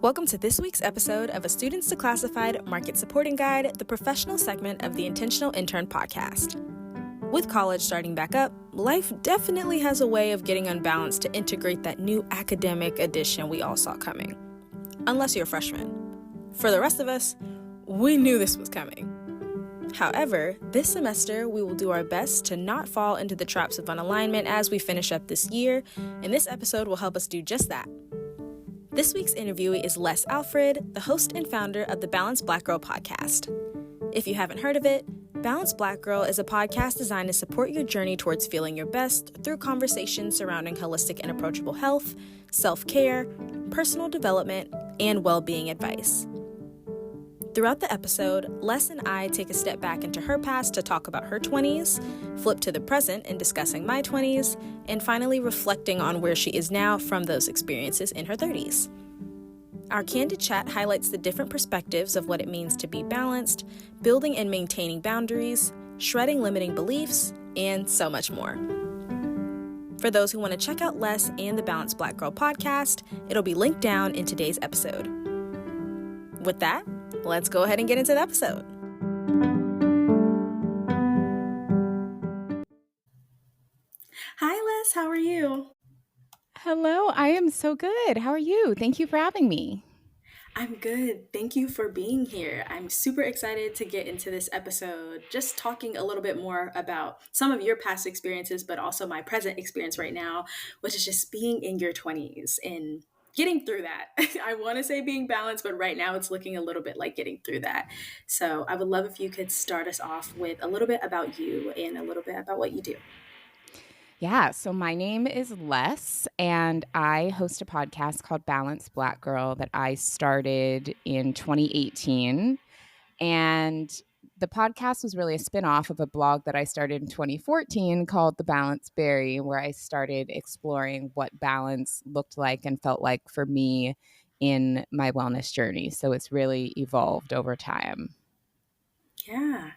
Welcome to this week's episode of a Students to Classified Market Supporting Guide, the professional segment of the Intentional Intern podcast. With college starting back up, life definitely has a way of getting unbalanced to integrate that new academic addition we all saw coming. Unless you're a freshman. For the rest of us, we knew this was coming. However, this semester we will do our best to not fall into the traps of unalignment as we finish up this year, and this episode will help us do just that. This week's interviewee is Les Alfred, the host and founder of the Balanced Black Girl podcast. If you haven't heard of it, Balanced Black Girl is a podcast designed to support your journey towards feeling your best through conversations surrounding holistic and approachable health, self-care, personal development, and well-being advice. Throughout the episode, Les and I take a step back into her past to talk about her 20s, flip to the present in discussing my 20s, and finally reflecting on where she is now from those experiences in her 30s. Our candid chat highlights the different perspectives of what it means to be balanced, building and maintaining boundaries, shredding limiting beliefs, and so much more. For those who want to check out Les and the Balanced Black Girl podcast, it'll be linked down in today's episode. With that, let's go ahead and get into the episode. Hi, Les. How are you? Hello. I am so good. How are you? Thank you for having me. I'm good. Thank you for being here. I'm super excited to get into this episode, just talking a little bit more about some of your past experiences, but also my present experience right now, which is just being in your 20s and getting through that. I want to say being balanced, but right now it's looking a little bit like getting through that. So I would love if you could start us off with a little bit about you and a little bit about what you do. Yeah. So my name is Les, and I host a podcast called Balanced Black Girl that I started in 2018. And the podcast was really a spinoff of a blog that I started in 2014 called The Balance Berry, where I started exploring what balance looked like and felt like for me in my wellness journey. So it's really evolved over time. Yeah.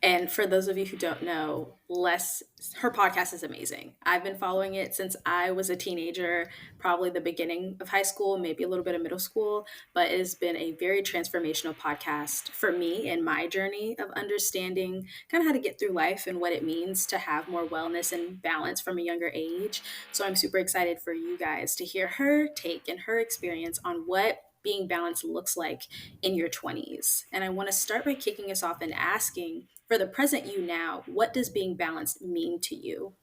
And for those of you who don't know, her podcast is amazing. I've been following it since I was a teenager, probably the beginning of high school, maybe a little bit of middle school, but it has been a very transformational podcast for me and my journey of understanding kind of how to get through life and what it means to have more wellness and balance from a younger age. So I'm super excited for you guys to hear her take and her experience on what being balanced looks like in your 20s. And I want to start by kicking us off and asking, for the present you now, what does being balanced mean to you?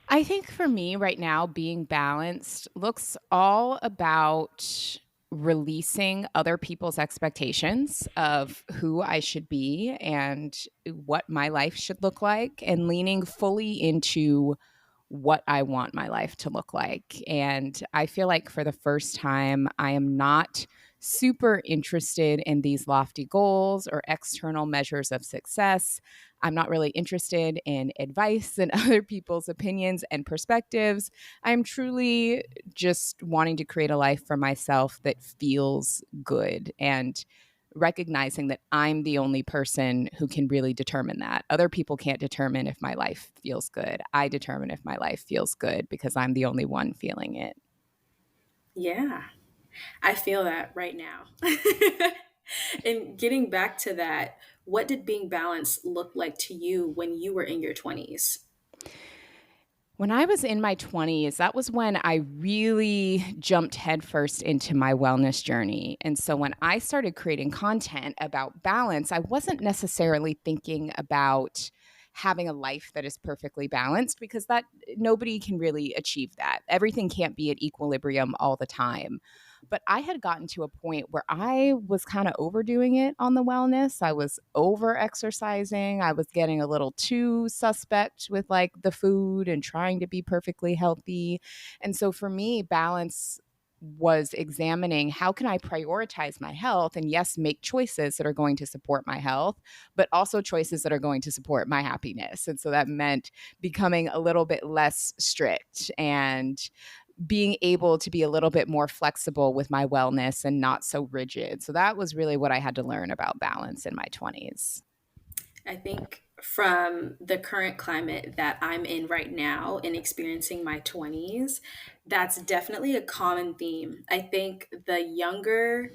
I think for me right now, being balanced looks all about releasing other people's expectations of who I should be and what my life should look like, and leaning fully into what I want my life to look like. And I feel like for the first time, I am not super interested in these lofty goals or external measures of success. I'm not really interested in advice and other people's opinions and perspectives. I'm truly just wanting to create a life for myself that feels good, and recognizing that I'm the only person who can really determine that. Other people can't determine if my life feels good. I determine if my life feels good because I'm the only one feeling it. Yeah, I feel that right now. And getting back to that, what did being balanced look like to you when you were in your 20s? When I was in my 20s, that was when I really jumped headfirst into my wellness journey. And so when I started creating content about balance, I wasn't necessarily thinking about having a life that is perfectly balanced, because that nobody can really achieve that. Everything can't be at equilibrium all the time. But I had gotten to a point where I was kind of overdoing it on the wellness. I was over exercising. I was getting a little too suspect with like the food and trying to be perfectly healthy. And so for me, balance was examining how can I prioritize my health, and yes, make choices that are going to support my health, but also choices that are going to support my happiness. And so that meant becoming a little bit less strict and being able to be a little bit more flexible with my wellness and not so rigid. So that was really what I had to learn about balance in my 20s. I think from the current climate that I'm in right now and experiencing my 20s, that's definitely a common theme. I think the younger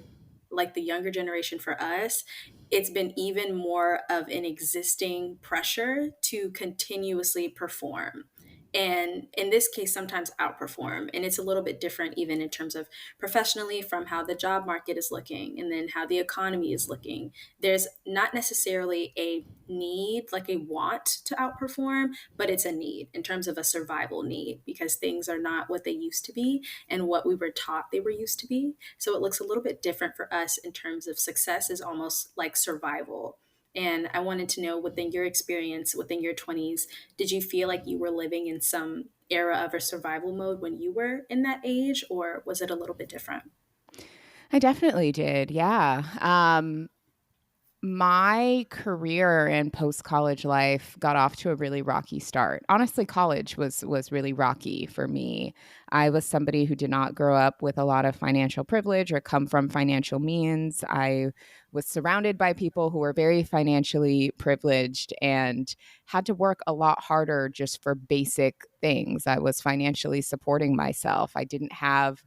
generation for us, it's been even more of an existing pressure to continuously perform. And in this case, sometimes outperform. And it's a little bit different, even in terms of professionally, from how the job market is looking and then how the economy is looking. There's not necessarily a need, like a want to outperform, but it's a need in terms of a survival need because things are not what they used to be and what we were taught they were used to be. So it looks a little bit different for us in terms of success is almost like survival. And I wanted to know within your experience, within your 20s, did you feel like you were living in some era of a survival mode when you were in that age, or was it a little bit different? I definitely did. Yeah. My career and post-college life got off to a really rocky start. Honestly, college was really rocky for me. I was somebody who did not grow up with a lot of financial privilege or come from financial means. I was surrounded by people who were very financially privileged and had to work a lot harder just for basic things. I was financially supporting myself. I didn't have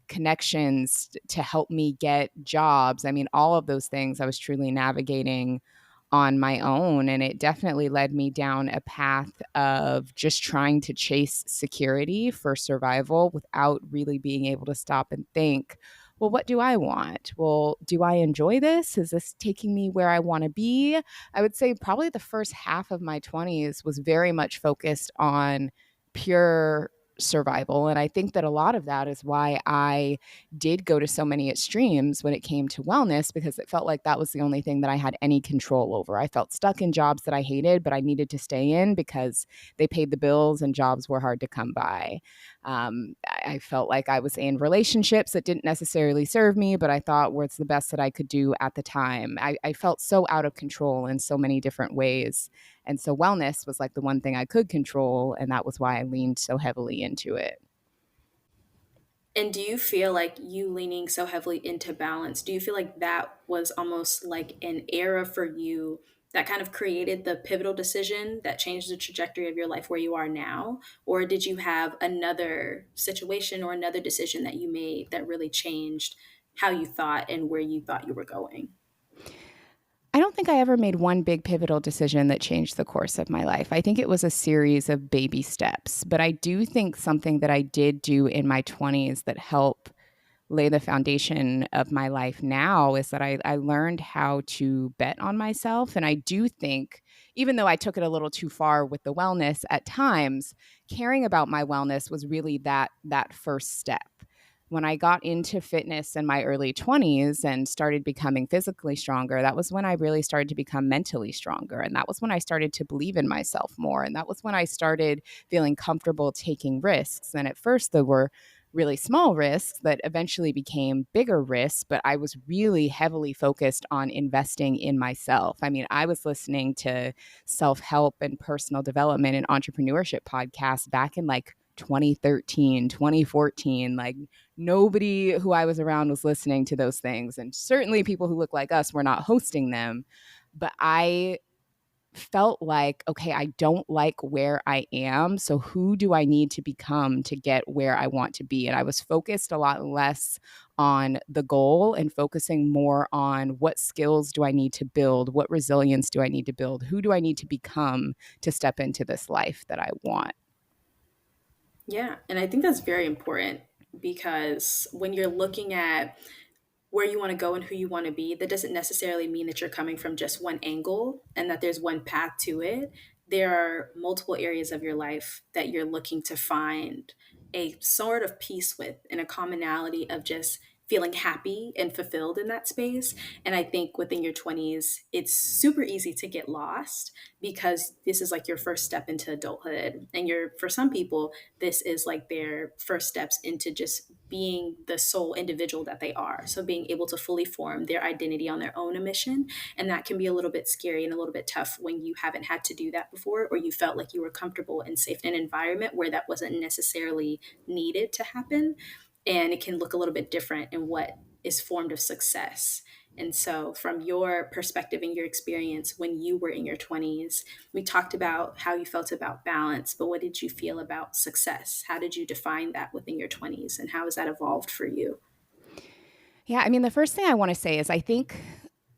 connections to help me get jobs. I mean, all of those things I was truly navigating on my own. And it definitely led me down a path of just trying to chase security for survival without really being able to stop and think, well, what do I want? Well, do I enjoy this? Is this taking me where I want to be? I would say probably the first half of my 20s was very much focused on pure survival. And I think that a lot of that is why I did go to so many extremes when it came to wellness, because it felt like that was the only thing that I had any control over. I felt stuck in jobs that I hated, but I needed to stay in because they paid the bills and jobs were hard to come by. I felt like I was in relationships that didn't necessarily serve me, but I thought was the best that I could do at the time. I felt so out of control in so many different ways. And so wellness was like the one thing I could control. And that was why I leaned so heavily into it. And do you feel like you leaning so heavily into balance, do you feel like that was almost like an era for you that kind of created the pivotal decision that changed the trajectory of your life where you are now? Or did you have another situation or another decision that you made that really changed how you thought and where you thought you were going? I don't think I ever made one big pivotal decision that changed the course of my life. I think it was a series of baby steps. But I do think something that I did do in my 20s that helped lay the foundation of my life now is that I learned how to bet on myself. And I do think, even though I took it a little too far with the wellness at times, caring about my wellness was really that first step. When I got into fitness in my early 20s and started becoming physically stronger, that was when I really started to become mentally stronger. And that was when I started to believe in myself more. And that was when I started feeling comfortable taking risks. And at first, there were really small risks that eventually became bigger risks, but I was really heavily focused on investing in myself. I mean, I was listening to self help and personal development and entrepreneurship podcasts back in like 2013, 2014. Like nobody who I was around was listening to those things. And certainly people who look like us were not hosting them. But I felt like, okay, I don't like where I am. So who do I need to become to get where I want to be? And I was focused a lot less on the goal and focusing more on what skills do I need to build? What resilience do I need to build? Who do I need to become to step into this life that I want? Yeah, and I think that's very important because when you're looking at where you want to go and who you want to be, that doesn't necessarily mean that you're coming from just one angle and that there's one path to it. There are multiple areas of your life that you're looking to find a sort of peace with and a commonality of just feeling happy and fulfilled in that space. And I think within your 20s, it's super easy to get lost because this is like your first step into adulthood. And you're, for some people, this is like their first steps into just being the sole individual that they are. So being able to fully form their identity on their own mission. And that can be a little bit scary and a little bit tough when you haven't had to do that before, or you felt like you were comfortable and safe in an environment where that wasn't necessarily needed to happen. And it can look a little bit different in what is formed of success. And so, from your perspective and your experience when you were in your 20s, we talked about how you felt about balance, but what did you feel about success? How did you define that within your 20s, and how has that evolved for you? Yeah, I mean, the first thing I want to say is I think,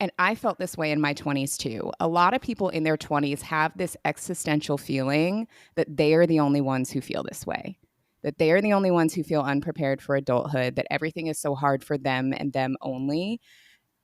and I felt this way in my 20s too. A lot of people in their 20s have this existential feeling that they are the only ones who feel this way, that they are the only ones who feel unprepared for adulthood, that everything is so hard for them and them only.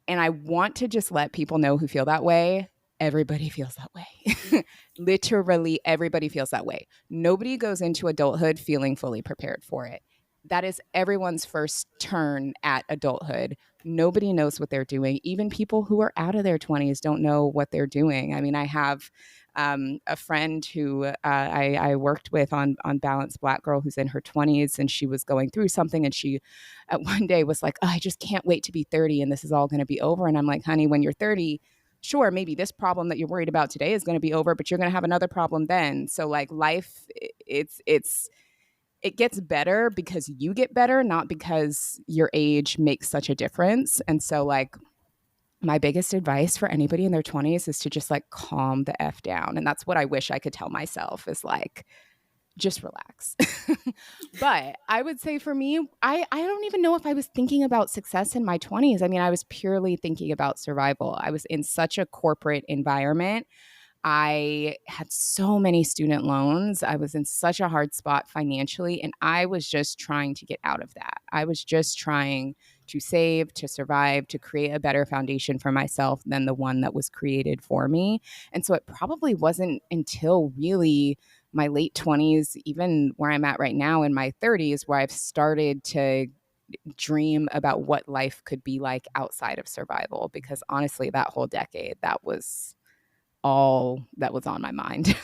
And I want to just let people know who feel that way. Everybody feels that way. Literally, everybody feels that way. Nobody goes into adulthood feeling fully prepared for it. That is everyone's first turn at adulthood. Nobody knows what they're doing. Even people who are out of their 20s don't know what they're doing. I mean, I have a friend who I worked with on Balance Black Girl who's in her 20s, and she was going through something, and she at one day was like, oh, I just can't wait to be 30 and this is all going to be over. And I'm like, honey, when you're 30, sure, maybe this problem that you're worried about today is going to be over, but you're going to have another problem then. So like life, it gets better because you get better, not because your age makes such a difference. And so like my biggest advice for anybody in their 20s is to just like calm the F down. And that's what I wish I could tell myself is like, just relax. But I would say for me, I don't even know if I was thinking about success in my 20s. I mean, I was purely thinking about survival. I was in such a corporate environment. I had so many student loans. I was in such a hard spot financially, and I was just trying to get out of that. I was just trying to save, to survive, to create a better foundation for myself than the one that was created for me. And so it probably wasn't until really my late 20s, even where I'm at right now in my 30s, where I've started to dream about what life could be like outside of survival. Because honestly, that whole decade, that was all that was on my mind.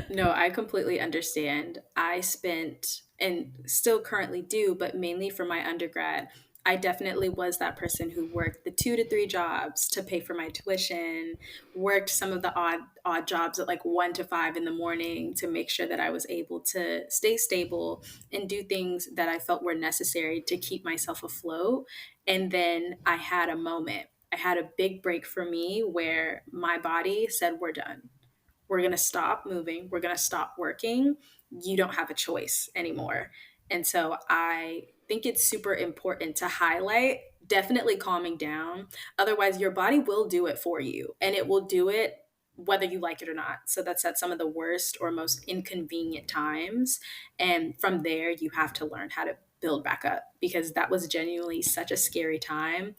No, I completely understand. I spent and still currently do, but mainly for my undergrad, I definitely was that person who worked the 2 to 3 jobs to pay for my tuition, worked some of the odd jobs at like 1 to 5 in the morning to make sure that I was able to stay stable and do things that I felt were necessary to keep myself afloat. And then I had a moment. I had a big break for me where my body said, we're done, we're going to stop moving, we're going to stop working, you don't have a choice anymore. And so I think it's super important to highlight definitely calming down. Otherwise, your body will do it for you, and it will do it whether you like it or not. So that's at some of the worst or most inconvenient times. And from there, you have to learn how to build back up, because that was genuinely such a scary time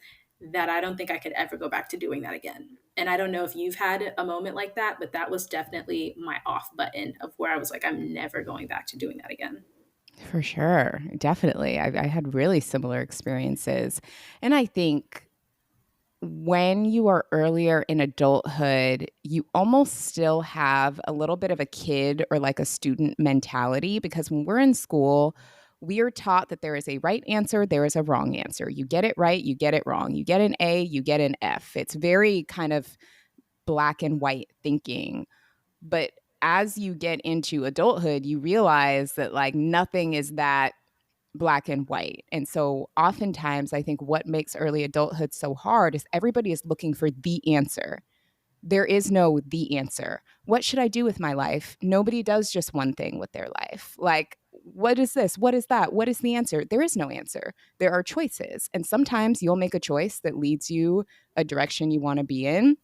that I don't think I could ever go back to doing that again. And I don't know if you've had a moment like that, but that was definitely my off button of where I was like, I'm never going back to doing that again. For sure. Definitely. I had really similar experiences. And I think when you are earlier in adulthood, you almost still have a little bit of a kid or like a student mentality because when we're in school, we are taught that there is a right answer, there is a wrong answer. You get it right, you get it wrong. You get an A, you get an F. It's very kind of black and white thinking. But as you get into adulthood, you realize that like nothing is that black and white. And so oftentimes I think what makes early adulthood so hard is everybody is looking for the answer. There is no the answer. What should I do with my life? Nobody does just one thing with their life. Like, what is this? What is that? What is the answer? There is no answer. There are choices. And sometimes you'll make a choice that leads you a direction you want to be in.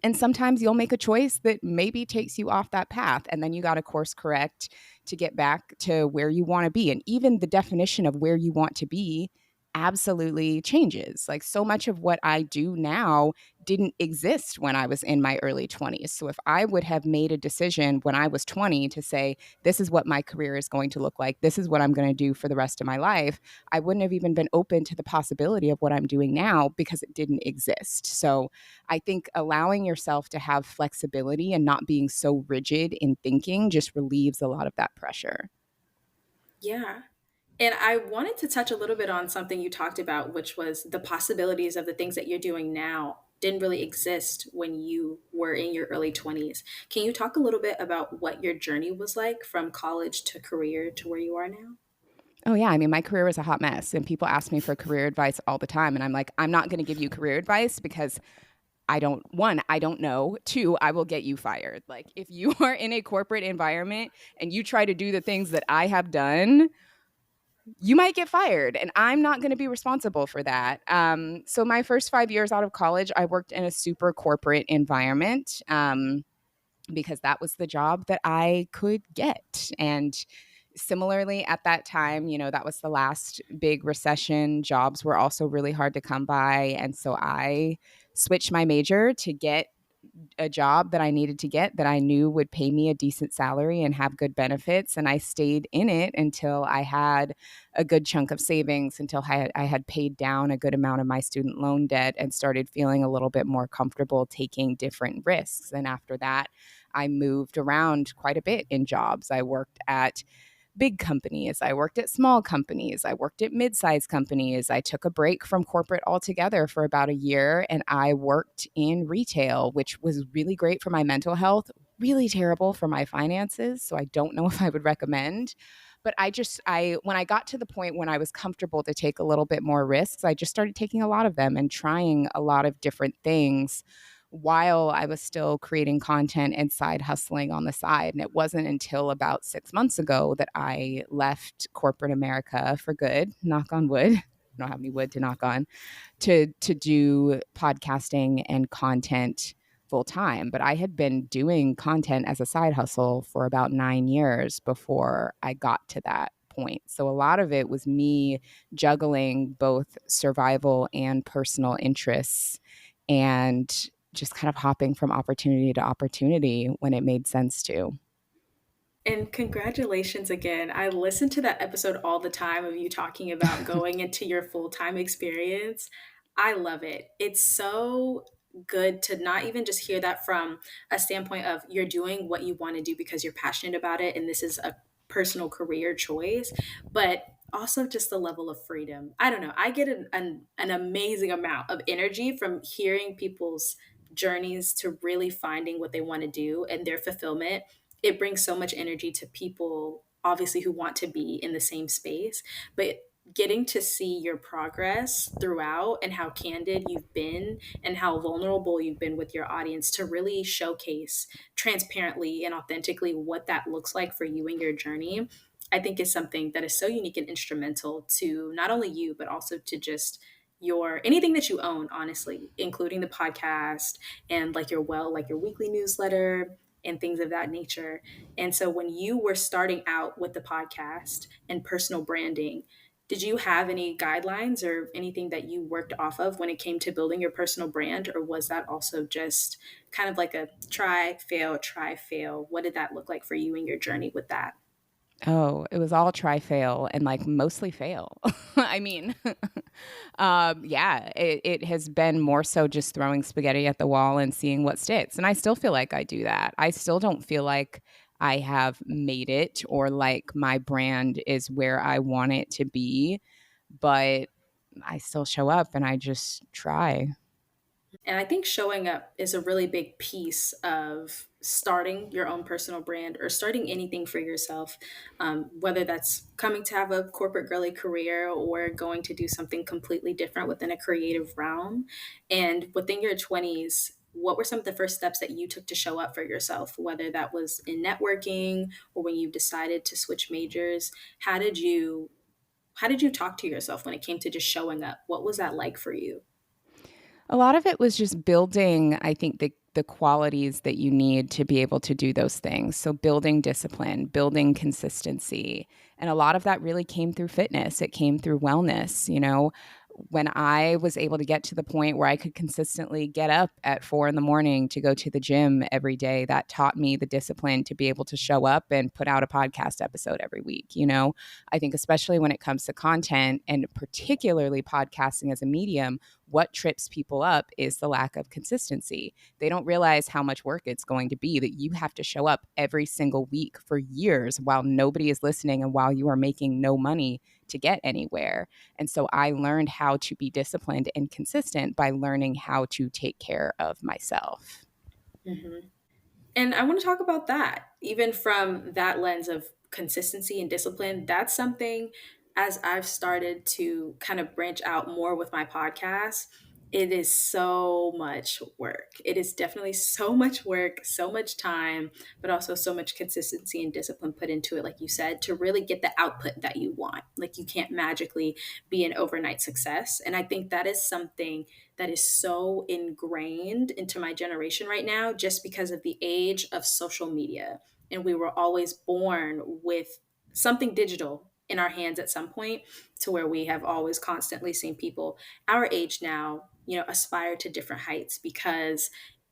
And sometimes you'll make a choice that maybe takes you off that path. And then you got to course correct to get back to where you want to be. And even the definition of where you want to be absolutely changes. Like so much of what I do now didn't exist when I was in my early 20s. So if I would have made a decision when I was 20 to say, this is what my career is going to look like, this is what I'm going to do for the rest of my life, I wouldn't have even been open to the possibility of what I'm doing now because it didn't exist. So I think allowing yourself to have flexibility and not being so rigid in thinking just relieves a lot of that pressure. Yeah. And I wanted to touch a little bit on something you talked about, which was the possibilities of the things that you're doing now didn't really exist when you were in your early 20s. Can you talk a little bit about what your journey was like from college to career to where you are now? Oh, yeah. I mean, my career was a hot mess, and people ask me for career advice all the time. And I'm like, I'm not going to give you career advice because one, I don't know. Two, I will get you fired. Like, if you are in a corporate environment and you try to do the things that I have done, you might get fired, and I'm not going to be responsible for that. So, my first 5 years out of college, I worked in a super corporate environment. Because that was the job that I could get. And similarly, at that time, that was the last big recession. Jobs were also really hard to come by. And so I switched my major to get a job that I needed to get that I knew would pay me a decent salary and have good benefits. And I stayed in it until I had a good chunk of savings, until I had paid down a good amount of my student loan debt and started feeling a little bit more comfortable taking different risks. And after that, I moved around quite a bit in jobs. I worked at big companies. I worked at small companies. I worked at mid-sized companies. I took a break from corporate altogether for about a year, and I worked in retail, which was really great for my mental health, really terrible for my finances. So I don't know if I would recommend. But when I got to the point when I was comfortable to take a little bit more risks, I just started taking a lot of them and trying a lot of different things while I was still creating content and side hustling on the side. And it wasn't until about 6 months ago that I left corporate America for good, knock on wood. I don't have any wood to knock on, to do podcasting and content full time. But I had been doing content as a side hustle for about 9 years before I got to that point. So a lot of it was me juggling both survival and personal interests, and just kind of hopping from opportunity to opportunity when it made sense to. And congratulations again. I listen to that episode all the time of you talking about going into your full time experience. I love it. It's so good to not even just hear that from a standpoint of you're doing what you want to do because you're passionate about it and this is a personal career choice, but also just the level of freedom. I don't know. I get an amazing amount of energy from hearing people's journeys to really finding what they want to do and their fulfillment. It brings so much energy to people obviously who want to be in the same space, but getting to see your progress throughout and how candid you've been and how vulnerable you've been with your audience to really showcase transparently and authentically what that looks like for you and your journey, I think is something that is so unique and instrumental to not only you but also to just your anything that you own, honestly, including the podcast and like your weekly newsletter and things of that nature. And so when you were starting out with the podcast and personal branding, did you have any guidelines or anything that you worked off of when it came to building your personal brand? Or was that also just kind of like a try, fail? What did that look like for you in your journey with that? Oh, it was all try fail and like mostly fail. I mean, yeah, it has been more so just throwing spaghetti at the wall and seeing what sticks. And I still feel like I do that. I still don't feel like I have made it or like my brand is where I want it to be, but I still show up and I just try. And I think showing up is a really big piece of starting your own personal brand or starting anything for yourself, whether that's coming to have a corporate girly career or going to do something completely different within a creative realm. And within your 20s, what were some of the first steps that you took to show up for yourself, whether that was in networking or when you decided to switch majors? How did you talk to yourself when it came to just showing up? What was that like for you? A lot of it was just building, I think, the qualities that you need to be able to do those things. So building discipline, building consistency. And a lot of that really came through fitness. It came through wellness. When I was able to get to the point where I could consistently get up at 4 in the morning to go to the gym every day, that taught me the discipline to be able to show up and put out a podcast episode every week. I think especially when it comes to content and particularly podcasting as a medium, what trips people up is the lack of consistency. They don't realize how much work it's going to be, that you have to show up every single week for years while nobody is listening and while you are making no money to get anywhere. And so I learned how to be disciplined and consistent by learning how to take care of myself. Mhm. And I want to talk about that, even from that lens of consistency and discipline. That's something as I've started to kind of branch out more with my podcast, it is so much work. It is definitely so much work, so much time, but also so much consistency and discipline put into it, like you said, to really get the output that you want. Like you can't magically be an overnight success. And I think that is something that is so ingrained into my generation right now, just because of the age of social media. And we were always born with something digital in our hands at some point, to where we have always constantly seen people our age now, aspire to different heights because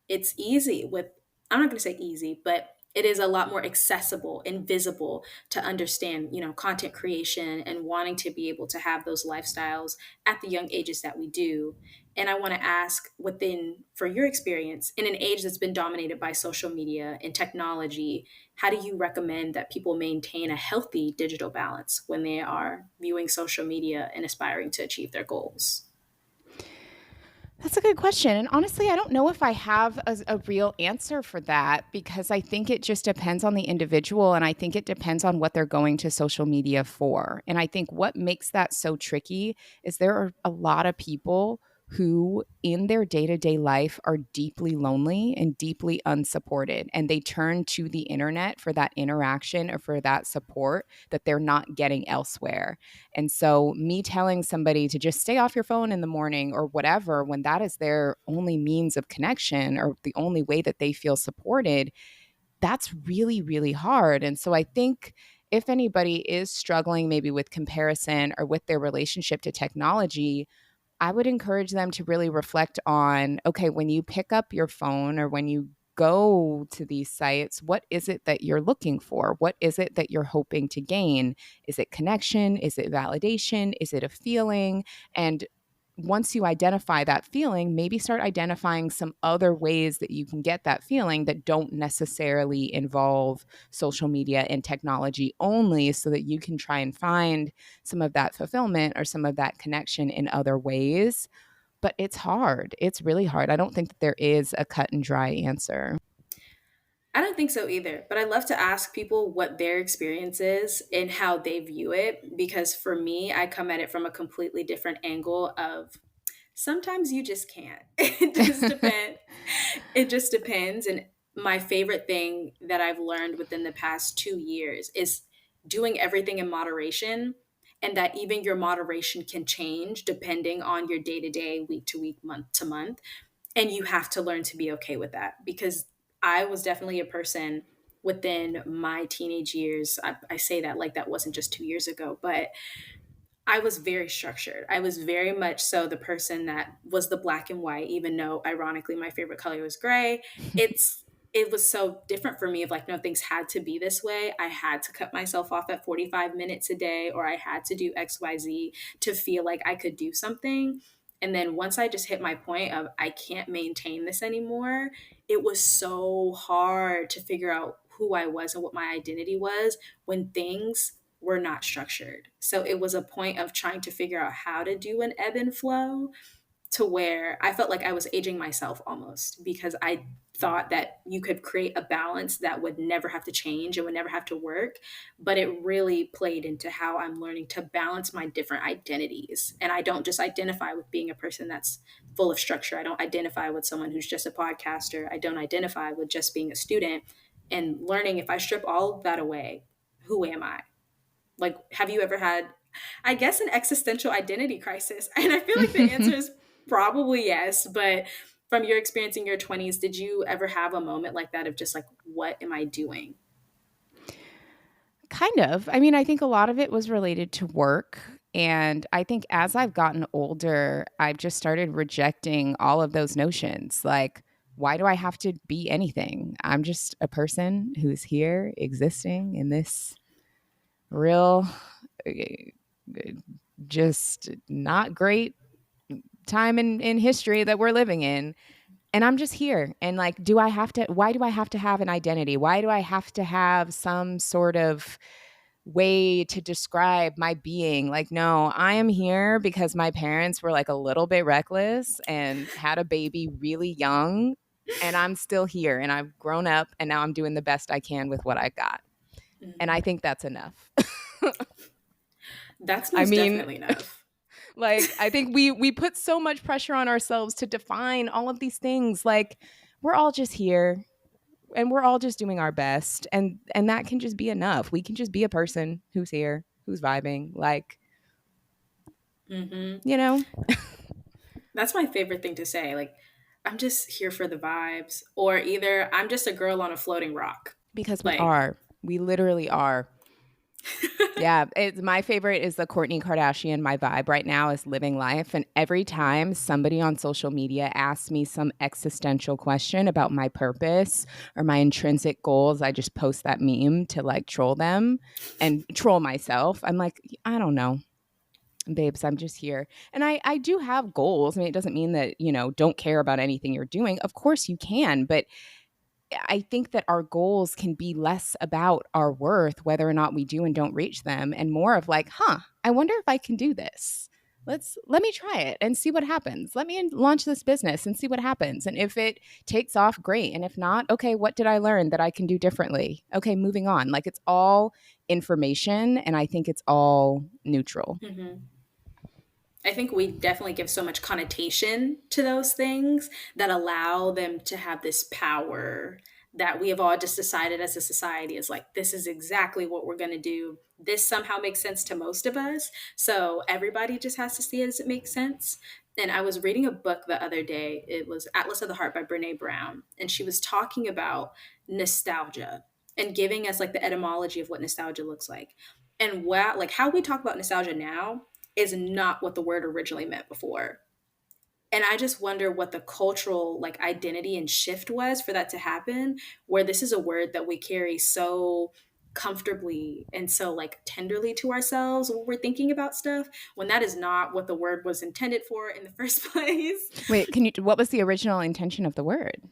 it's easy with, I'm not going to say easy, but it is a lot more accessible and visible to understand, content creation and wanting to be able to have those lifestyles at the young ages that we do. And I want to ask, for your experience in an age that's been dominated by social media and technology, how do you recommend that people maintain a healthy digital balance when they are viewing social media and aspiring to achieve their goals? That's a good question. And honestly, I don't know if I have a real answer for that, because I think it just depends on the individual. And I think it depends on what they're going to social media for. And I think what makes that so tricky is there are a lot of people who in their day-to-day life are deeply lonely and deeply unsupported, and they turn to the internet for that interaction or for that support that they're not getting elsewhere. And so, me telling somebody to just stay off your phone in the morning or whatever, when that is their only means of connection or the only way that they feel supported, that's really, really hard. And so, I think if anybody is struggling maybe with comparison or with their relationship to technology, I would encourage them to really reflect on, okay, when you pick up your phone or when you go to these sites, what is it that you're looking for? What is it that you're hoping to gain? Is it connection? Is it validation? Is it a feeling? And once you identify that feeling, maybe start identifying some other ways that you can get that feeling that don't necessarily involve social media and technology only, so that you can try and find some of that fulfillment or some of that connection in other ways. But it's hard. It's really hard. I don't think that there is a cut and dry answer. I don't think so either, but I love to ask people what their experience is and how they view it, because for me, I come at it from a completely different angle of sometimes you just can't. It just depends. It just depends. And my favorite thing that I've learned within the past 2 years is doing everything in moderation, and that even your moderation can change depending on your day to day, week to week, month to month. And you have to learn to be okay with that, because I was definitely a person within my teenage years. I say that like that wasn't just 2 years ago, but I was very structured. I was very much so the person that was the black and white, even though ironically my favorite color was gray. It was so different for me of like, no, things had to be this way. I had to cut myself off at 45 minutes a day, or I had to do XYZ to feel like I could do something. And then once I just hit my point of I can't maintain this anymore, it was so hard to figure out who I was and what my identity was when things were not structured. So it was a point of trying to figure out how to do an ebb and flow, to where I felt like I was aging myself almost, because I thought that you could create a balance that would never have to change and would never have to work. But it really played into how I'm learning to balance my different identities. And I don't just identify with being a person that's full of structure. I don't identify with someone who's just a podcaster. I don't identify with just being a student. And learning, if I strip all of that away, who am I? Like, have you ever had, I guess, an existential identity crisis? And I feel like the answer is probably yes. But from your experience in your 20s, did you ever have a moment like that of just like, what am I doing? Kind of. I mean, I think a lot of it was related to work. And I think as I've gotten older, I've just started rejecting all of those notions. Like, why do I have to be anything? I'm just a person who's here existing in this real, uh, just not great time in history that we're living in. And I'm just here. And like, why do I have to have an identity? Why do I have to have some sort of way to describe my being? Like, no, I am here because my parents were like a little bit reckless and had a baby really young. And I'm still here and I've grown up and now I'm doing the best I can with what I got. And I Mhm. think that's enough. That's I most mean, definitely enough. like, I think we put so much pressure on ourselves to define all of these things. Like, we're all just here and we're all just doing our best, and that can just be enough. We can just be a person who's here, who's vibing, like, Hmm. you know, That's my favorite thing to say. Like, I'm just here for the vibes, or either I'm just a girl on a floating rock. because we Like, are. We literally are. Yeah, my favorite is the Kourtney Kardashian. My vibe right now is living life. And every time somebody on social media asks me some existential question about my purpose or my intrinsic goals, I just post that meme to like troll them and troll myself. I'm like, I don't know. Babes, I'm just here. And I do have goals. I mean, it doesn't mean that, don't care about anything you're doing. Of course you can, but I think that our goals can be less about our worth, whether or not we do and don't reach them, and more of like, I wonder if I can do this. Let me try it and see what happens. Let me launch this business and see what happens. And if it takes off, great. And if not, okay, what did I learn that I can do differently? Okay, moving on. Like, it's all information, and I think it's all neutral. mhm. I think we definitely give so much connotation to those things that allow them to have this power that we have all just decided as a society is like, this is exactly what we're going to do. This somehow makes sense to most of us. So everybody just has to see it as it makes sense. And I was reading a book the other day. It was Atlas of the Heart by Brene Brown. And she was talking about nostalgia and giving us like the etymology of what nostalgia looks like. And wow, like how we talk about nostalgia now is not what the word originally meant before. And I just wonder what the cultural like identity and shift was for that to happen, where this is a word that we carry so comfortably and so like tenderly to ourselves when we're thinking about stuff, when that is not what the word was intended for in the first place. Wait, what was the original intention of the word?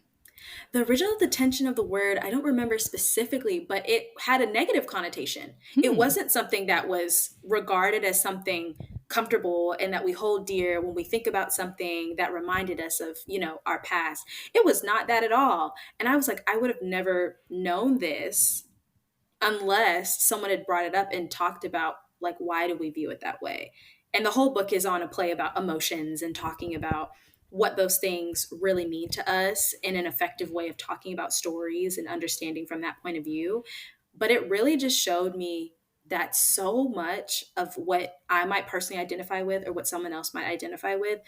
The original intention of the word, I don't remember specifically, but it had a negative connotation. It Hmm. wasn't something that was regarded as something comfortable and that we hold dear when we think about something that reminded us of, our past. It was not that at all. And I was like, I would have never known this unless someone had brought it up and talked about like why do we view it that way. And the whole book is on a play about emotions and talking about what those things really mean to us in an effective way of talking about stories and understanding from that point of view. But it really just showed me that so much of what I might personally identify with or what someone else might identify with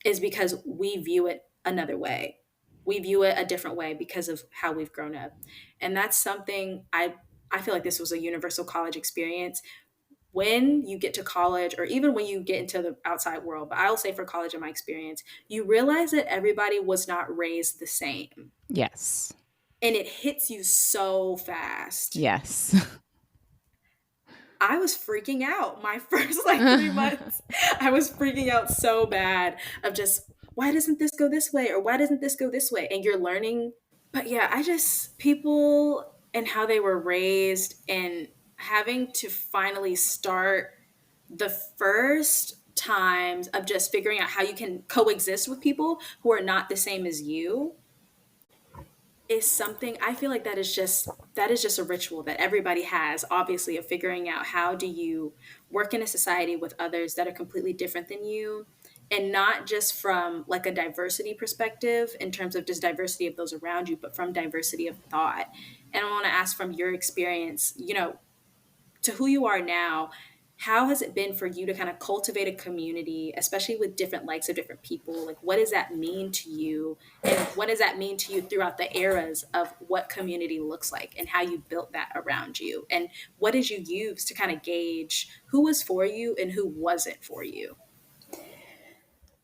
is because we view it another way. We view it a different way because of how we've grown up. And that's something I feel like this was a universal college experience. When you get to college or even when you get into the outside world, but I'll say for college in my experience, you realize that everybody was not raised the same. Yes. And it hits you so fast. Yes. I was freaking out my first like 3 months. I was freaking out so bad of just why doesn't this go this way or why doesn't this go this way? And you're learning. But yeah, I just people and how they were raised and having to finally start the first times of just figuring out how you can coexist with people who are not the same as you is something I feel like that is just a ritual that everybody has, obviously, of figuring out how do you work in a society with others that are completely different than you, and not just from like a diversity perspective in terms of just diversity of those around you, but from diversity of thought. And I want to ask from your experience, to who you are now, how has it been for you to kind of cultivate a community, especially with different likes of different people? Like, what does that mean to you? And what does that mean to you throughout the eras of what community looks like and how you built that around you? And what did you use to kind of gauge who was for you and who wasn't for you?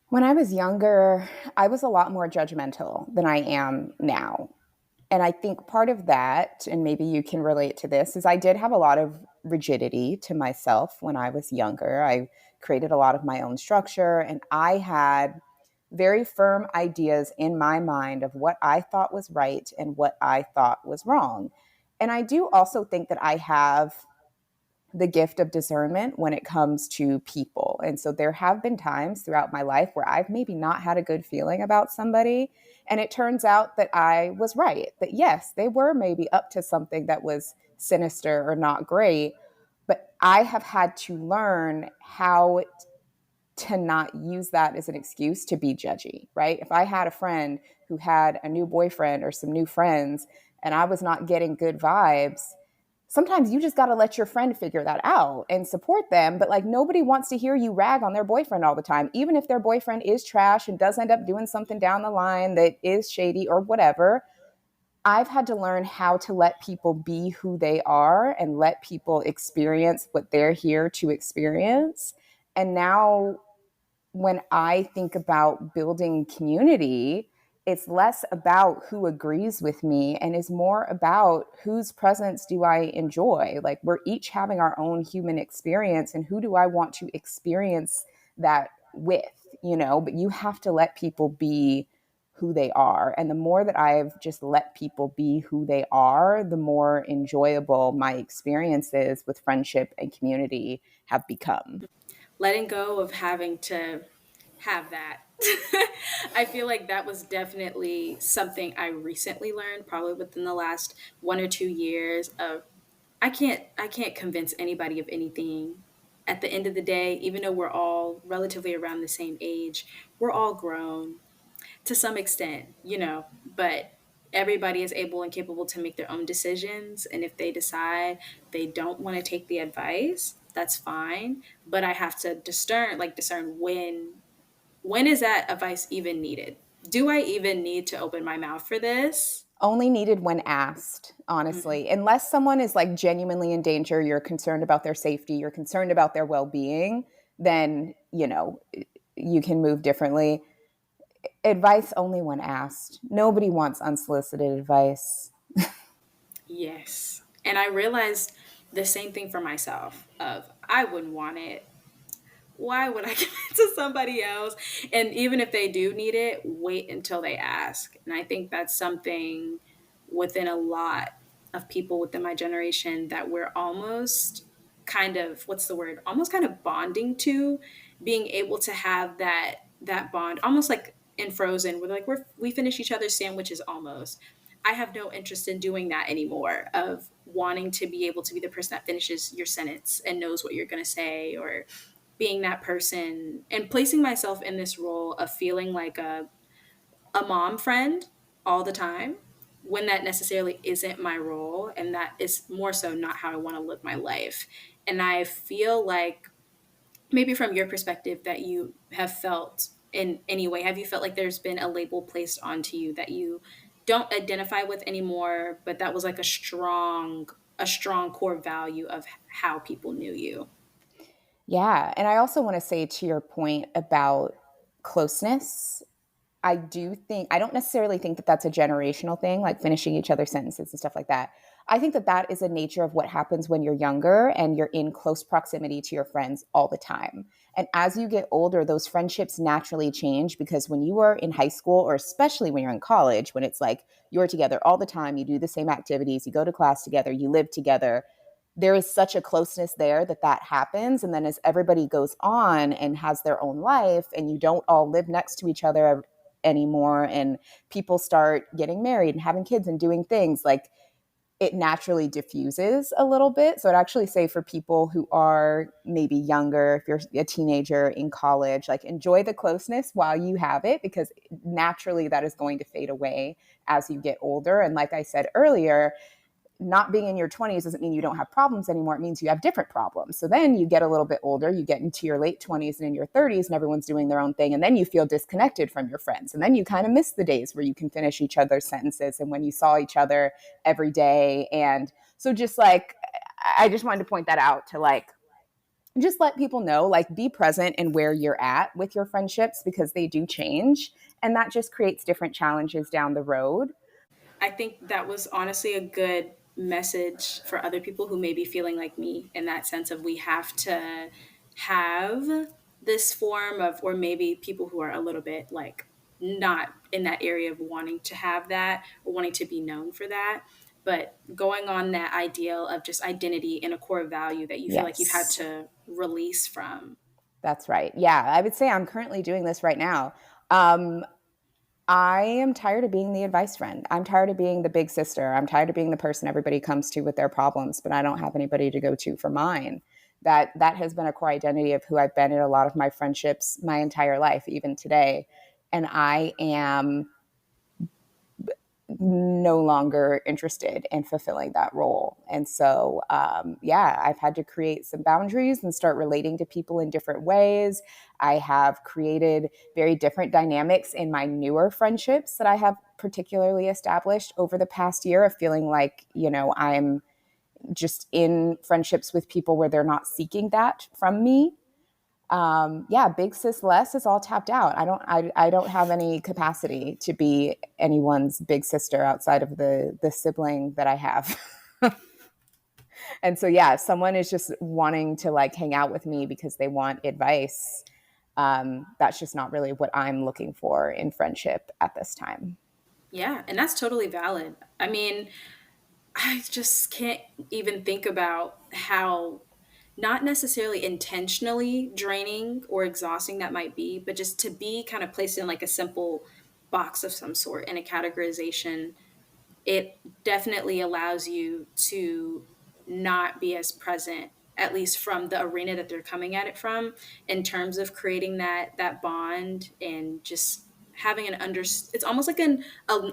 When I was younger, I was a lot more judgmental than I am now. And I think part of that, and maybe you can relate to this, is I did have a lot of rigidity to myself when I was younger. I created a lot of my own structure, and I had very firm ideas in my mind of what I thought was right and what I thought was wrong. And I do also think that I have the gift of discernment when it comes to people. And so there have been times throughout my life where I've maybe not had a good feeling about somebody. And it turns out that I was right, that yes, they were maybe up to something that was sinister or not great. But I have had to learn how to not use that as an excuse to be judgy, right? If I had a friend who had a new boyfriend or some new friends and I was not getting good vibes, sometimes you just got to let your friend figure that out and support them. But like, nobody wants to hear you rag on their boyfriend all the time, even if their boyfriend is trash and does end up doing something down the line that is shady or whatever. I've had to learn how to let people be who they are and let people experience what they're here to experience. And now when I think about building community, it's less about who agrees with me and is more about whose presence do I enjoy. Like, we're each having our own human experience, and who do I want to experience that with, But you have to let people be who they are. And the more that I've just let people be who they are, the more enjoyable my experiences with friendship and community have become. Letting go of having to have that. I feel like that was definitely something I recently learned, probably within the last 1 or 2 years of I can't convince anybody of anything. At the end of the day, even though we're all relatively around the same age, we're all grown to some extent, but everybody is able and capable to make their own decisions. And if they decide they don't want to take the advice, that's fine. But I have to discern when is that advice even needed? Do I even need to open my mouth for this? Only needed when asked, Mm, honestly. Unless someone is like genuinely in danger, you're concerned about their safety, you're concerned about their well being, then, you can move differently. Advice only when asked. Nobody wants unsolicited advice. yes. And I realized the same thing for myself of I wouldn't want it. Why would I give it to somebody else? And even if they do need it, wait until they ask. And I think that's something within a lot of people within my generation that we're almost kind of what's the word? Almost kind of bonding to being able to have that bond almost like in Frozen where like we finish each other's sandwiches almost. I have no interest in doing that anymore of wanting to be able to be the person that finishes your sentence and knows what you're going to say or being that person and placing myself in this role of feeling like a mom friend all the time when that necessarily isn't my role and that is more so not how I want to live my life. And I feel like maybe from your perspective that you have felt in any way, have you felt like there's been a label placed onto you that you don't identify with anymore, but that was like a strong core value of how people knew you? Yeah. And I also want to say to your point about closeness, I don't necessarily think that that's a generational thing, like finishing each other's sentences and stuff like that. I think that that is a nature of what happens when you're younger and you're in close proximity to your friends all the time. And as you get older, those friendships naturally change because when you are in high school, or especially when you're in college, when it's like you're together all the time, you do the same activities, you go to class together, you live together, there is such a closeness there that that happens. And then as everybody goes on and has their own life and you don't all live next to each other anymore and people start getting married and having kids and doing things, like, it naturally diffuses a little bit. So I'd actually say for people who are maybe younger, if you're a teenager in college, like, enjoy the closeness while you have it, because naturally that is going to fade away as you get older. And like I said earlier, not being in your 20s doesn't mean you don't have problems anymore. It means you have different problems. So then you get a little bit older, you get into your late 20s and in your 30s, and everyone's doing their own thing. And then you feel disconnected from your friends. And then you kind of miss the days where you can finish each other's sentences and when you saw each other every day. And so just like, I just wanted to point that out to like, just let people know, like, be present in where you're at with your friendships because they do change. And that just creates different challenges down the road. I think that was honestly a good message for other people who may be feeling like me in that sense of we have to have this form of, or maybe people who are a little bit like not in that area of wanting to have that or wanting to be known for that. But going on that ideal of just identity and a core value that you feel like you've had Yes. to release from. That's right. Yeah, I would say I'm currently doing this right now. Um, I am tired of being the advice friend. I'm tired of being the big sister. I'm tired of being the person everybody comes to with their problems, but I don't have anybody to go to for mine. That has been a core identity of who I've been in a lot of my friendships my entire life, even today. And I am no longer interested in fulfilling that role. And so, I've had to create some boundaries and start relating to people in different ways. I have created very different dynamics in my newer friendships that I have particularly established over the past year of feeling like, I'm just in friendships with people where they're not seeking that from me. Big sis Les is all tapped out. I don't have any capacity to be anyone's big sister outside of the sibling that I have. And so if someone is just wanting to like hang out with me because they want advice, that's just not really what I'm looking for in friendship at this time. Yeah, and that's totally valid. I mean, I just can't even think about how not necessarily intentionally draining or exhausting that might be, but just to be kind of placed in like a simple box of some sort in a categorization, it definitely allows you to not be as present, at least from the arena that they're coming at it from, in terms of creating that bond and just having it's almost like an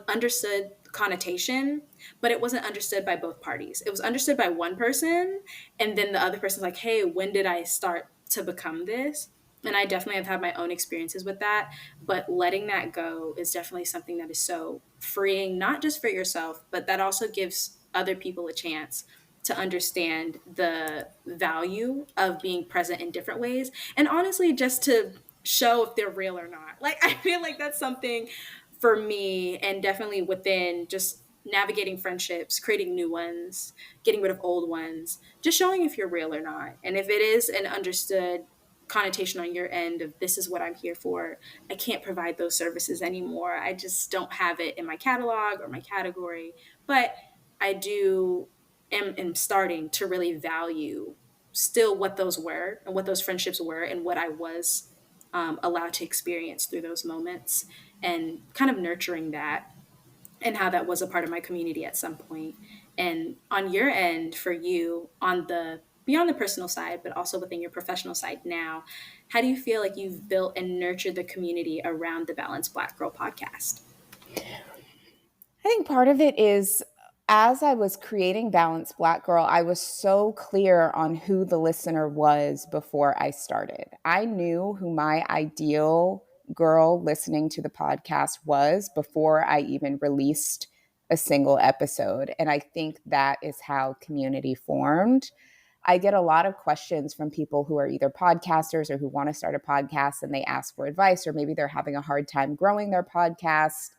understood connotation, but it wasn't understood by both parties. It was understood by one person, and then the other person's like, hey, when did I start to become this? And I definitely have had my own experiences with that, but letting that go is definitely something that is so freeing, not just for yourself, but that also gives other people a chance to understand the value of being present in different ways. And honestly, just to show if they're real or not. Like, I feel like that's something for me, and definitely within just navigating friendships, creating new ones, getting rid of old ones, just showing if you're real or not. And if it is an understood connotation on your end of this is what I'm here for, I can't provide those services anymore. I just don't have it in my catalog or my category. But I do am starting to really value still what those were and what those friendships were and what I was allowed to experience through those moments, and kind of nurturing that and how that was a part of my community at some point. And on your end, for you, on the beyond the personal side, but also within your professional side now, how do you feel like you've built and nurtured the community around the Balanced Black Girl podcast? I think part of it is as I was creating Balanced Black Girl, I was so clear on who the listener was before I started. I knew who my ideal girl listening to the podcast was before I even released a single episode. And I think that is how community formed. I get a lot of questions from people who are either podcasters or who want to start a podcast, and they ask for advice, or maybe they're having a hard time growing their podcast.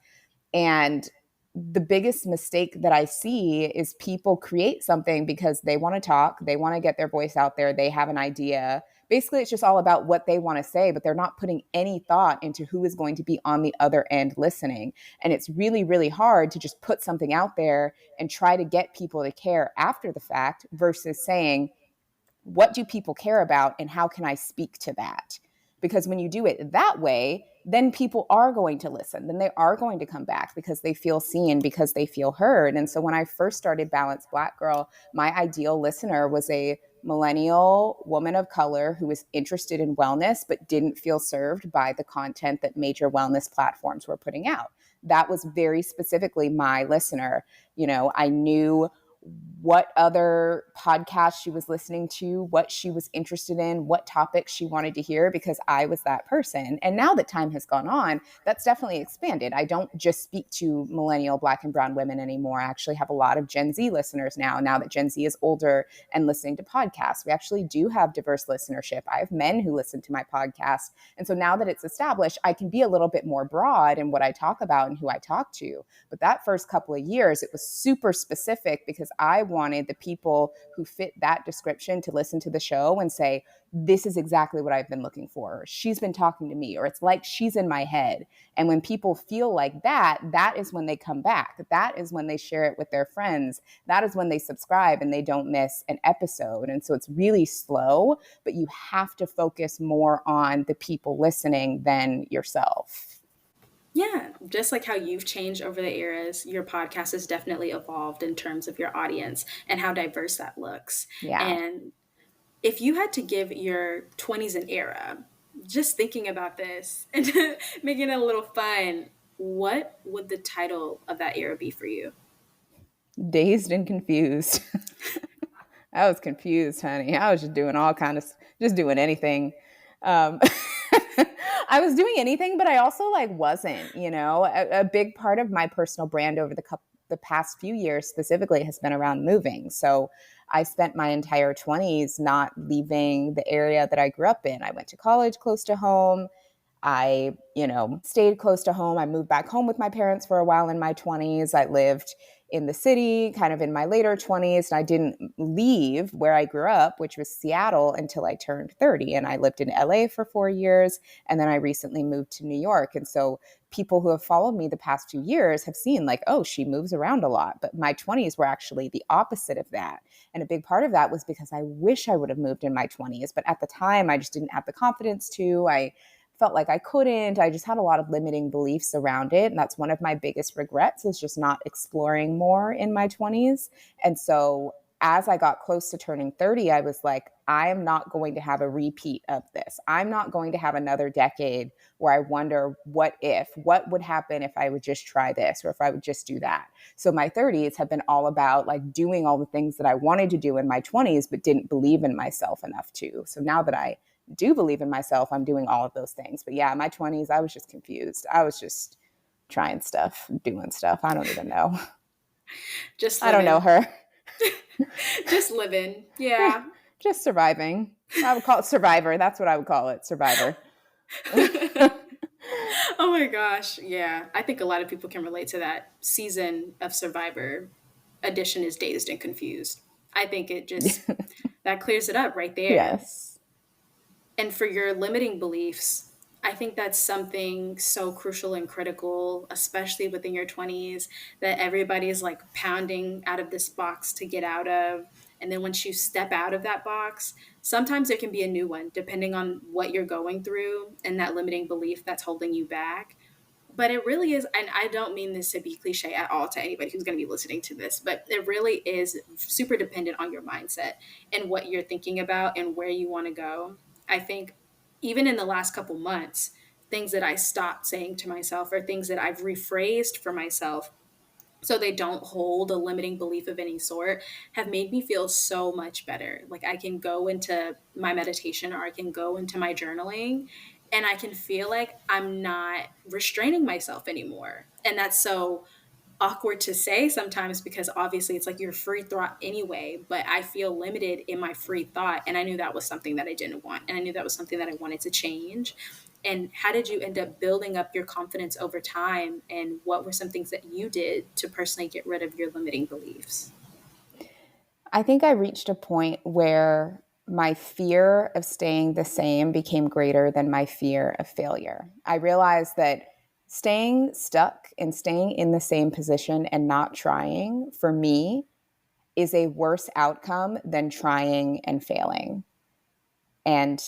And the biggest mistake that I see is people create something because they want to talk, they want to get their voice out there, they have an idea. Basically, it's just all about what they want to say, but they're not putting any thought into who is going to be on the other end listening. And it's really, really hard to just put something out there and try to get people to care after the fact versus saying, what do people care about and how can I speak to that? Because when you do it that way, then people are going to listen. Then they are going to come back because they feel seen, because they feel heard. And so when I first started Balanced Black Girl, my ideal listener was a millennial woman of color who was interested in wellness but didn't feel served by the content that major wellness platforms were putting out. That was very specifically my listener. I knew what other podcasts she was listening to, what she was interested in, what topics she wanted to hear, because I was that person. And now that time has gone on, that's definitely expanded. I don't just speak to millennial Black and brown women anymore. I actually have a lot of Gen Z listeners now that Gen Z is older and listening to podcasts. We actually do have diverse listenership. I have men who listen to my podcast. And so now that it's established, I can be a little bit more broad in what I talk about and who I talk to. But that first couple of years, it was super specific because I wanted the people who fit that description to listen to the show and say, this is exactly what I've been looking for. Or, she's been talking to me, or it's like she's in my head. And when people feel like that, that is when they come back. That is when they share it with their friends. That is when they subscribe and they don't miss an episode. And so it's really slow, but you have to focus more on the people listening than yourself. Yeah, just like how you've changed over the eras, your podcast has definitely evolved in terms of your audience and how diverse that looks. Yeah. And if you had to give your 20s an era, just thinking about this and making it a little fun, what would the title of that era be for you? Dazed and confused. I was confused, honey. I was just doing all kind of, just doing anything. Um, I was doing anything, but I also like wasn't. A big part of my personal brand over the past few years specifically has been around moving. So I spent my entire 20s not leaving the area that I grew up in. I went to college close to home. I, stayed close to home. I moved back home with my parents for a while in my 20s. I lived in the city kind of in my later 20s. And I didn't leave where I grew up, which was Seattle, until I turned 30. And I lived in LA for 4 years. And then I recently moved to New York. And so people who have followed me the past few years have seen like, oh, she moves around a lot. But my 20s were actually the opposite of that. And a big part of that was because I wish I would have moved in my 20s. But at the time, I just didn't have the confidence to. I felt like I couldn't. I just had a lot of limiting beliefs around it. And that's one of my biggest regrets, is just not exploring more in my 20s. And so as I got close to turning 30, I was like, I am not going to have a repeat of this. I'm not going to have another decade where I wonder what would happen if I would just try this, or if I would just do that. So my 30s have been all about like doing all the things that I wanted to do in my 20s, but didn't believe in myself enough to. So now that I do believe in myself, I'm doing all of those things. But yeah, my 20s, I was just confused. I was just trying stuff, doing stuff. I don't even know. Just I don't know living. her. Just living. Yeah. Just surviving. I would call it Survivor. That's what I would call it. Survivor. Oh my gosh. Yeah. I think a lot of people can relate to that season of Survivor. Edition is Dazed and Confused. I think it just, that clears it up right there. Yes. And for your limiting beliefs, I think that's something so crucial and critical, especially within your 20s, that everybody is like pounding out of this box to get out of. And then once you step out of that box, sometimes there can be a new one, depending on what you're going through and that limiting belief that's holding you back. But it really is, and I don't mean this to be cliche at all to anybody who's going to be listening to this, but it really is super dependent on your mindset and what you're thinking about and where you want to go. I think even in the last couple months, things that I stopped saying to myself or things that I've rephrased for myself so they don't hold a limiting belief of any sort have made me feel so much better. Like I can go into my meditation or I can go into my journaling and I can feel like I'm not restraining myself anymore. And that's so awkward to say sometimes because obviously it's like your free thought anyway, but I feel limited in my free thought. And I knew that was something that I didn't want. And I knew that was something that I wanted to change. And how did you end up building up your confidence over time? And what were some things that you did to personally get rid of your limiting beliefs? I think I reached a point where my fear of staying the same became greater than my fear of failure. I realized that staying stuck and staying in the same position and not trying, for me, is a worse outcome than trying and failing. And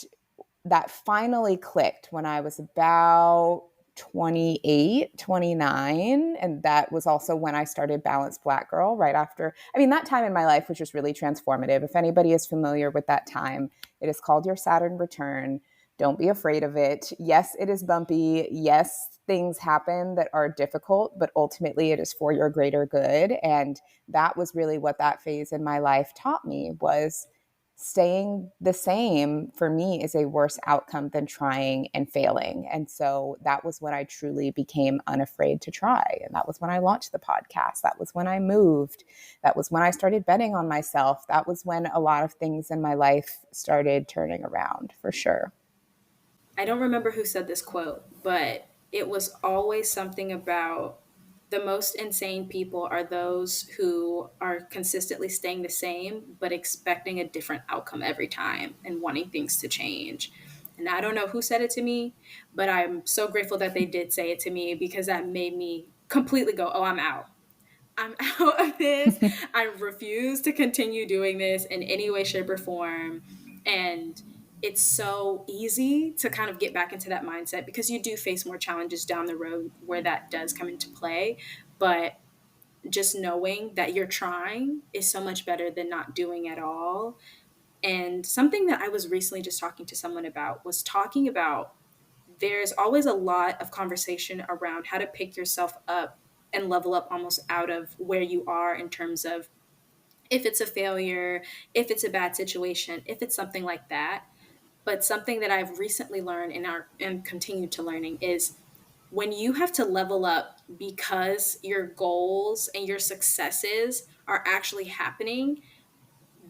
that finally clicked when I was about 28, 29. And that was also when I started Balanced Black Girl right after. I mean, that time in my life was just really transformative. If anybody is familiar with that time, it is called your Saturn return. Don't be afraid of it. Yes, it is bumpy. Yes, things happen that are difficult, but ultimately it is for your greater good. And that was really what that phase in my life taught me, was staying the same for me is a worse outcome than trying and failing. And so that was when I truly became unafraid to try. And that was when I launched the podcast. That was when I moved. That was when I started betting on myself. That was when a lot of things in my life started turning around, for sure. I don't remember who said this quote, but it was always something about the most insane people are those who are consistently staying the same, but expecting a different outcome every time and wanting things to change. And I don't know who said it to me, but I'm so grateful that they did say it to me because that made me completely go, oh, I'm out. I'm out of this. I refuse to continue doing this in any way, shape, or form. And it's so easy to kind of get back into that mindset because you do face more challenges down the road where that does come into play. But just knowing that you're trying is so much better than not doing at all. And something that I was recently just talking to someone about was talking about there's always a lot of conversation around how to pick yourself up and level up almost out of where you are in terms of if it's a failure, if it's a bad situation, if it's something like that. But something that I've recently learned and continue to learning is when you have to level up because your goals and your successes are actually happening,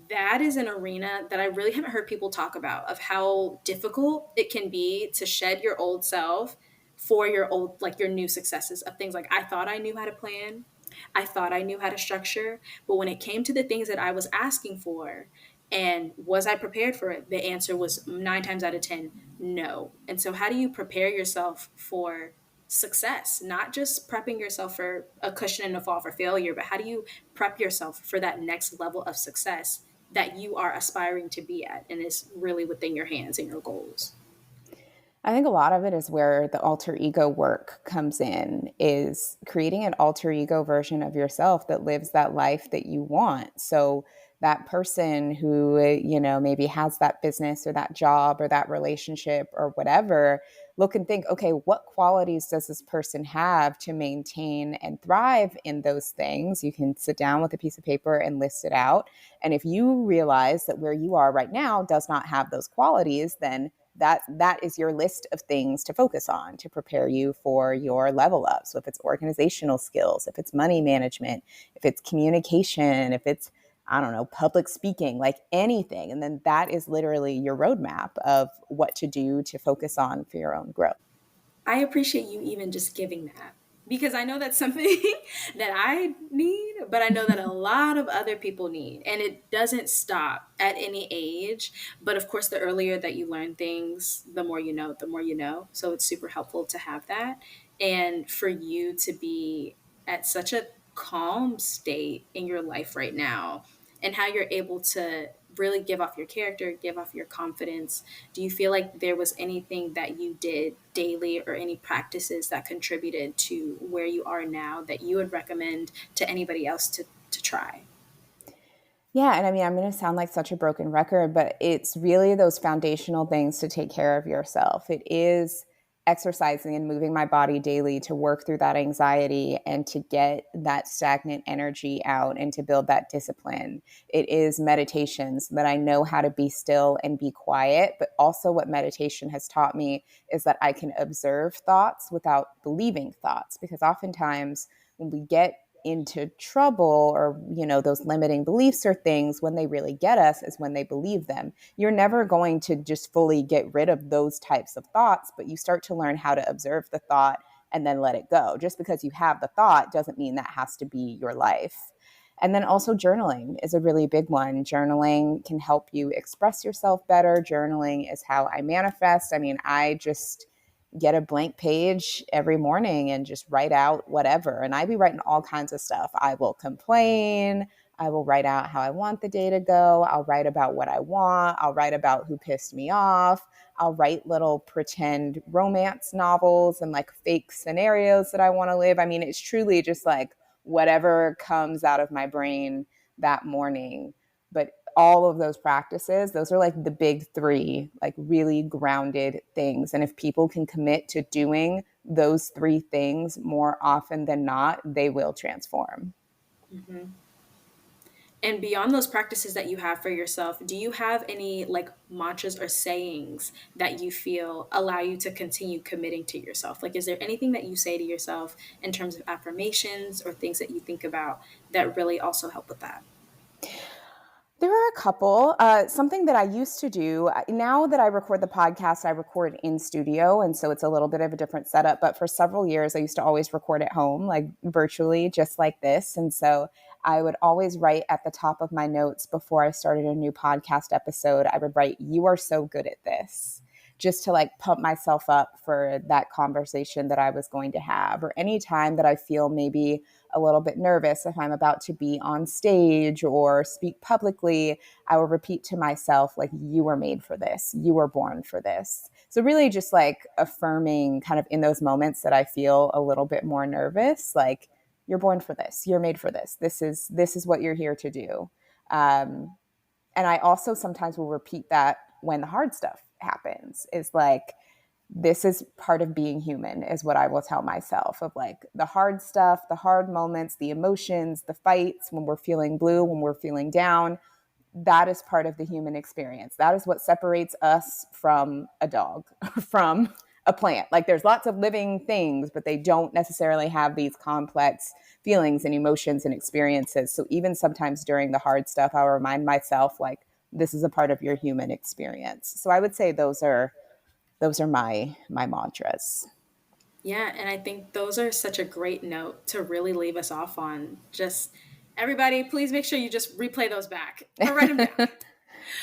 that is an arena that I really haven't heard people talk about of how difficult it can be to shed your old self for your old, like your new successes of things like I thought I knew how to plan. I thought I knew how to structure, but when it came to the things that I was asking for and was I prepared for it, the answer was 9 times out of 10, no. And so, how do you prepare yourself for success? Not just prepping yourself for a cushion in the fall for failure, but how do you prep yourself for that next level of success that you are aspiring to be at and is really within your hands and your goals? I think a lot of it is where the alter ego work comes in, is creating an alter ego version of yourself that lives that life that you want. So that person who, maybe has that business or that job or that relationship or whatever, look and think, okay, what qualities does this person have to maintain and thrive in those things? You can sit down with a piece of paper and list it out. And if you realize that where you are right now does not have those qualities, then that is your list of things to focus on to prepare you for your level up. So if it's organizational skills, if it's money management, if it's communication, if it's, I don't know, public speaking, like anything. And then that is literally your roadmap of what to do to focus on for your own growth. I appreciate you even just giving that because I know that's something that I need, but I know that a lot of other people need. And it doesn't stop at any age. But of course, the earlier that you learn things, the more you know, the more you know. So it's super helpful to have that. And for you to be at such a calm state in your life right now and how you're able to really give off your character, give off your confidence. Do you feel like there was anything that you did daily or any practices that contributed to where you are now that you would recommend to anybody else to try? Yeah. And I mean, I'm going to sound like such a broken record, but it's really those foundational things to take care of yourself. It is exercising and moving my body daily to work through that anxiety and to get that stagnant energy out and to build that discipline. It is meditation so that I know how to be still and be quiet. But also, what meditation has taught me is that I can observe thoughts without believing thoughts, because oftentimes when we get into trouble or those limiting beliefs or things, when they really get us is when they believe them. You're never going to just fully get rid of those types of thoughts, but you start to learn how to observe the thought and then let it go. Just because you have the thought doesn't mean that has to be your life. And then also journaling is a really big one. Journaling can help you express yourself better. Journaling is how I manifest. I mean, I just get a blank page every morning and just write out whatever. And I be writing all kinds of stuff. I will complain. I will write out how I want the day to go. I'll write about what I want. I'll write about who pissed me off. I'll write little pretend romance novels and like fake scenarios that I want to live. I mean, it's truly just like whatever comes out of my brain that morning. But all of those practices, those are like the big three, like really grounded things. And if people can commit to doing those three things more often than not, they will transform. Mm-hmm. And beyond those practices that you have for yourself, do you have any like mantras or sayings that you feel allow you to continue committing to yourself? Like, is there anything that you say to yourself in terms of affirmations or things that you think about that really also help with that? There are a couple. Something that I used to do, now that I record the podcast, I record in studio. And so it's a little bit of a different setup. But for several years, I used to always record at home, like virtually, just like this. And so I would always write at the top of my notes before I started a new podcast episode, I would write, "You are so good at this." just to like pump myself up for that conversation that I was going to have. Or any time that I feel maybe a little bit nervous, if I'm about to be on stage or speak publicly, I will repeat to myself, like, you were made for this. You were born for this. So really just like affirming kind of in those moments that I feel a little bit more nervous, like, you're born for this. You're made for this. This is what you're here to do. And I also sometimes will repeat that when the hard stuff happens, is like, this is part of being human, is what I will tell myself, of like the hard stuff, the hard moments, the emotions, the fights, when we're feeling blue, when we're feeling down. That is part of the human experience. That is what separates us from a dog, from a plant. Like, there's lots of living things, but they don't necessarily have these complex feelings and emotions and experiences. So even sometimes during the hard stuff, I'll remind myself, like, this is a part of your human experience. So I would say those are my mantras. Yeah, and I think those are such a great note to really leave us off on. Just everybody, please make sure you just replay those back or write them down.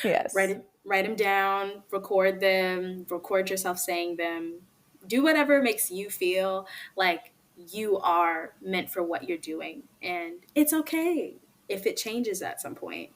Yes. Write them down, record them, record yourself saying them. Do whatever makes you feel like you are meant for what you're doing. And it's okay if it changes at some point.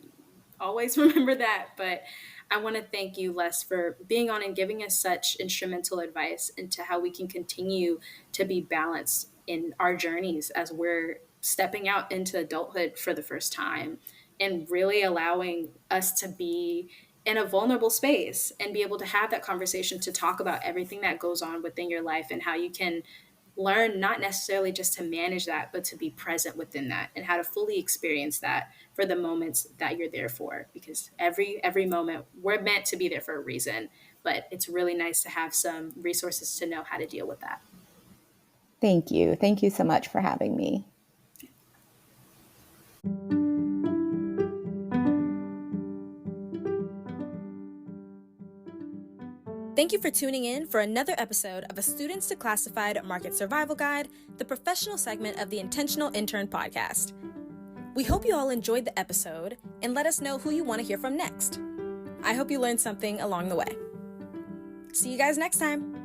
Always remember that. But I want to thank you, Les, for being on and giving us such instrumental advice into how we can continue to be balanced in our journeys as we're stepping out into adulthood for the first time, and really allowing us to be in a vulnerable space and be able to have that conversation to talk about everything that goes on within your life and how you can learn not necessarily just to manage that, but to be present within that and how to fully experience that for the moments that you're there for. Because every moment, we're meant to be there for a reason, but it's really nice to have some resources to know how to deal with that. Thank you. Thank you so much for having me. Thank you for tuning in for another episode of a Students to Classified Market Survival Guide, the professional segment of the Intentional Intern podcast. We hope you all enjoyed the episode and let us know who you want to hear from next. I hope you learned something along the way. See you guys next time.